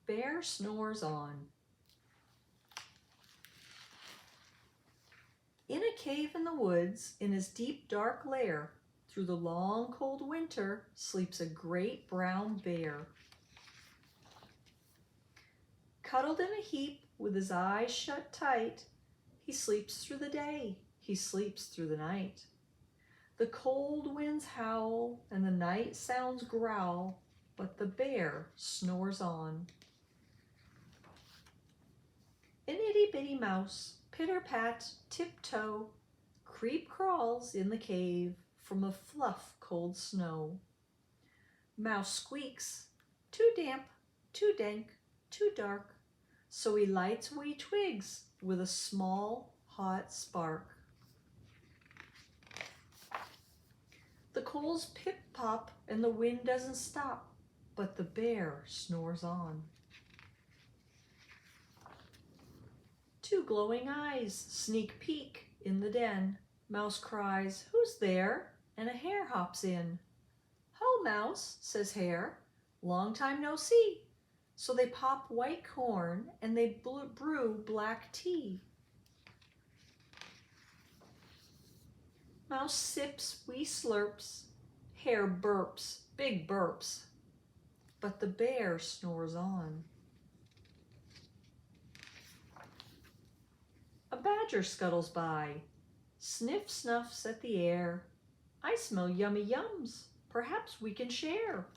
Bear snores on. In a cave in the woods, in his deep dark lair, through the long cold winter, sleeps a great brown bear. Cuddled in a heap with his eyes shut tight, he sleeps through the day, he sleeps through the night. The cold winds howl and the night sounds growl, but the bear snores on. An itty-bitty mouse, pitter-pat, tiptoe, creep crawls in the cave from the fluff cold snow. Mouse squeaks, too damp, too dank, too dark, so he lights wee twigs with a small hot spark. The coals pip-pop and the wind doesn't stop, but the bear snores on. Two glowing eyes sneak peek in the den. Mouse cries, "Who's there?" and a hare hops in. "Ho, Mouse," says Hare, "long time no see." So they pop white corn and they brew black tea. Mouse sips wee slurps, Hare burps, big burps, but the bear snores on. A badger scuttles by, sniff snuffs at the air. "I smell yummy yums, perhaps we can share."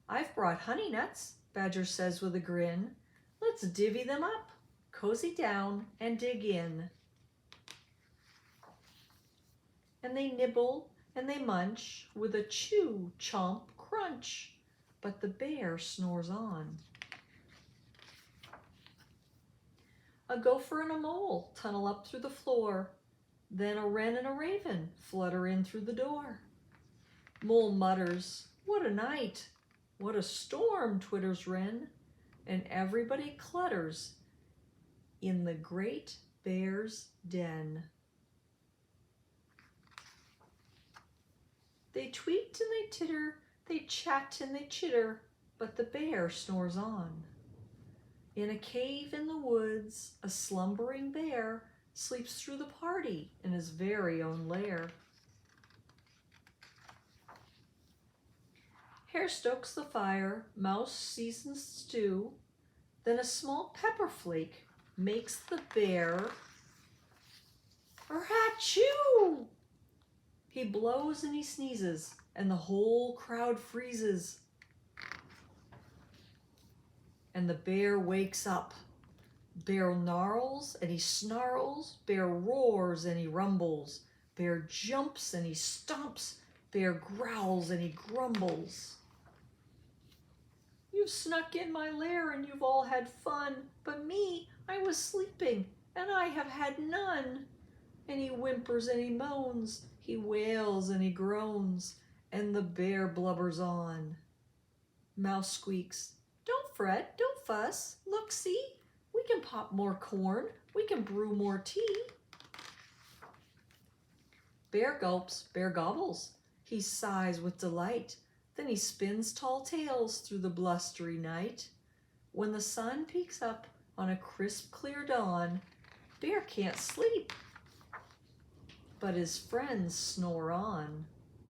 "I've brought honey nuts," Badger says with a grin. "Let's divvy them up, cozy down and dig in." And they nibble and they munch with a chew, chomp, crunch, but the bear snores on. A gopher and a mole tunnel up through the floor. Then a wren and a raven flutter in through the door. Mole mutters, "What a night!" "What a storm!" twitters wren. And everybody clutters in the great bear's den. They tweet and they titter, they chat and they chitter, but the bear snores on. In a cave in the woods, a slumbering bear sleeps through the party in his very own lair. Hare stokes the fire, Mouse seasons stew, then a small pepper flake makes the bear "Achoo!" He blows and he sneezes, and the whole crowd freezes. And the bear wakes up. Bear gnarls and he snarls, bear roars and he rumbles, bear jumps and he stomps, bear growls and he grumbles. "You've snuck in my lair and you've all had fun, but me, I was sleeping and I have had none." And he whimpers and he moans, he wails and he groans, and the bear blubbers on. Mouse squeaks, "Don't fret, don't fuss, look, see, we can pop more corn, we can brew more tea." Bear gulps, bear gobbles, he sighs with delight, then he spins tall tales through the blustery night. When the sun peeks up on a crisp, clear dawn, Bear can't sleep, but his friends snore on.